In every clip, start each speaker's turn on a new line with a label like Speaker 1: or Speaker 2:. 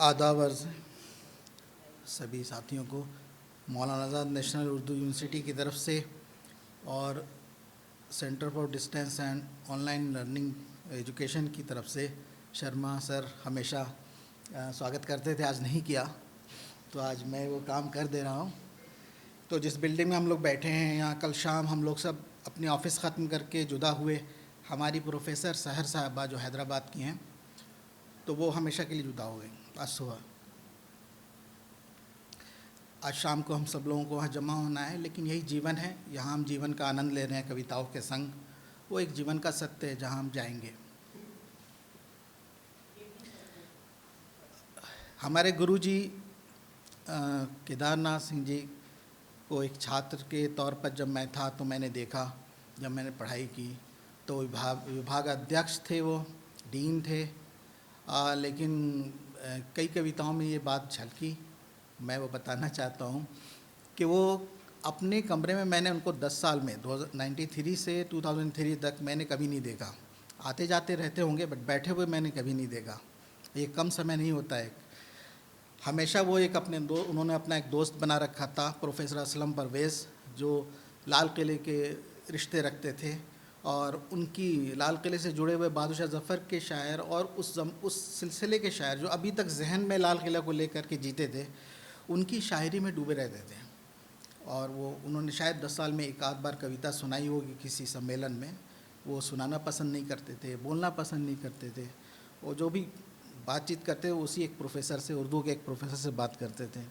Speaker 1: आदाब अर्ज़ सभी साथियों को मौलाना आज़ाद नेशनल उर्दू यूनिवर्सिटी की तरफ से और centre for distance and online learning education की तरफ से शर्मा सर हमेशा स्वागत करते थे, आज नहीं किया तो आज मैं वो काम कर दे रहा हूँ। तो जिस बिल्डिंग में हम लोग बैठे हैं यहाँ, कल शाम हम लोग सब अपनी ऑफ़िस ख़त्म करके जुदा हुए। हमारी प्रोफेसर सहर साहबा जो हैदराबाद की हैं, तो वो हमेशा के लिए जुदा हो गई आज सुबह। आज शाम को हम सब लोगों को वहाँ जमा होना है, लेकिन यही जीवन है, यहाँ हम जीवन का आनंद ले रहे हैं कविताओं के संग। वो एक जीवन का सत्य है जहाँ हम जाएंगे। हमारे गुरुजी केदारनाथ सिंह जी को एक छात्र के तौर पर जब मैं था तो मैंने देखा, जब मैंने पढ़ाई की तो विभाग अध्यक्ष थे, वो डीन थे। लेकिन कई कविताओं में ये बात झलकी। मैं वो बताना चाहता हूँ कि वो अपने कमरे में, मैंने उनको 10 साल में 1993 से 2003 तक मैंने कभी नहीं देखा। आते जाते रहते होंगे बट बैठे हुए मैंने कभी नहीं देखा। ये कम समय नहीं होता है। हमेशा वो एक उन्होंने अपना एक दोस्त बना रखा था, प्रोफेसर असलम परवेज़, जो लाल किले के रिश्ते रखते थे और उनकी लाल किले से जुड़े हुए बहादुर शाह ज़फ़र के शायर और उस सिलसिले के शायर जो अभी तक जहन में लाल किला को लेकर के जीते थे, उनकी शायरी में डूबे रहते थे। और वो उन्होंने शायद 10 साल में एक आध बार कविता सुनाई होगी किसी सम्मेलन में। वो सुनाना पसंद नहीं करते थे, बोलना पसंद नहीं करते थे। वो जो भी बातचीत करते वो उसी एक प्रोफेसर से, उर्दू के एक प्रोफेसर से बात करते थे।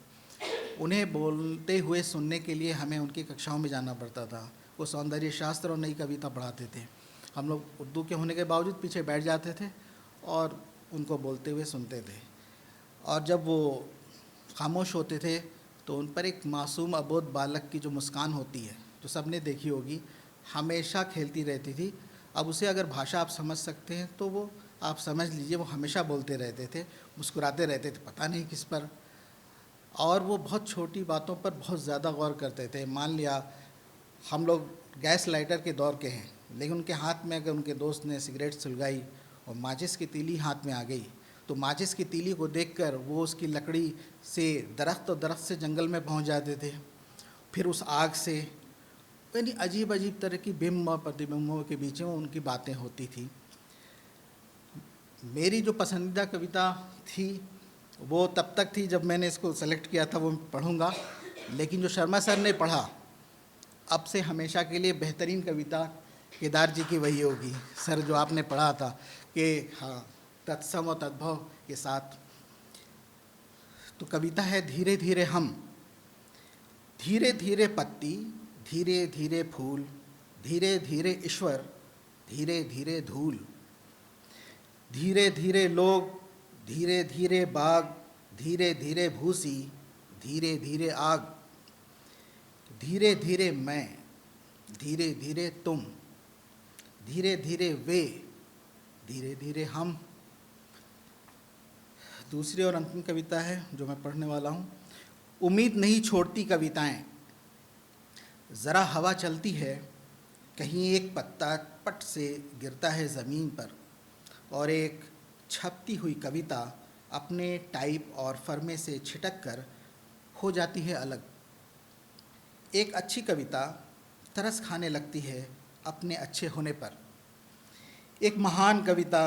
Speaker 1: उन्हें बोलते हुए सुनने के लिए हमें उनकी कक्षाओं में जाना पड़ता था। वो सौंदर्य शास्त्र और नई कविता पढ़ाते थे। हम लोग उर्दू के होने के बावजूद पीछे बैठ जाते थे और उनको बोलते हुए सुनते थे। और जब वो खामोश होते थे तो उन पर एक मासूम अबोध बालक की जो मुस्कान होती है, जो सबने देखी होगी, हमेशा खेलती रहती थी। अब उसे अगर भाषा आप समझ सकते हैं तो वो आप समझ लीजिए, वो हमेशा बोलते रहते थे, मुस्कुराते रहते थे, पता नहीं किस पर। और वो बहुत छोटी बातों पर बहुत ज़्यादा गौर करते थे। मान लिया हम लोग गैस लाइटर के दौर के हैं, लेकिन उनके हाथ में अगर उनके दोस्त ने सिगरेट सुलगाई और माचिस की तीली हाथ में आ गई, तो माचिस की तीली को देखकर वो उसकी लकड़ी से दरख्त से जंगल में पहुंच जाते थे। फिर उस आग से, यानी अजीब अजीब तरह की बिंब और प्रतिबिंबों के बीच में उनकी बातें होती थी। मेरी जो पसंदीदा कविता थी वो तब तक थी जब मैंने इसको सेलेक्ट किया था, वो पढ़ूँगा। लेकिन जो शर्मा सर ने पढ़ा, अब से हमेशा के लिए बेहतरीन कविता केदार जी की वही होगी। सर जो आपने पढ़ा था कि हाँ, तत्सम और तद्भव के साथ। तो कविता है धीरे धीरे हम, धीरे धीरे पत्ती, धीरे धीरे फूल, धीरे धीरे ईश्वर, धीरे धीरे धूल, धीरे धीरे लोग, धीरे धीरे बाग, धीरे धीरे भूसी, धीरे धीरे आग, धीरे धीरे मैं, धीरे धीरे तुम, धीरे धीरे वे, धीरे धीरे हम। दूसरी और अंतिम कविता है जो मैं पढ़ने वाला हूँ। उम्मीद नहीं छोड़ती कविताएं, ज़रा हवा चलती है, कहीं एक पत्ता पट से गिरता है ज़मीन पर और एक छपती हुई कविता अपने टाइप और फर्मे से छिटक कर हो जाती है अलग। एक अच्छी कविता तरस खाने लगती है अपने अच्छे होने पर। एक महान कविता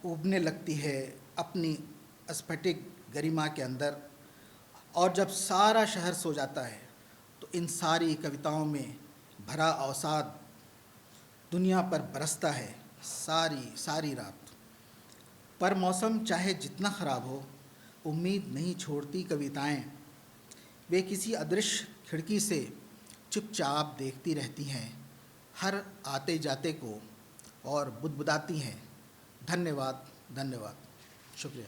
Speaker 1: उबने लगती है अपनी स्फटिक गरिमा के अंदर। और जब सारा शहर सो जाता है तो इन सारी कविताओं में भरा अवसाद दुनिया पर बरसता है सारी सारी रात। पर मौसम चाहे जितना ख़राब हो, उम्मीद नहीं छोड़ती कविताएं। वे किसी अदृश्य खिड़की से चुपचाप देखती रहती हैं हर आते जाते को और बुदबुदाती हैं, धन्यवाद धन्यवाद, शुक्रिया।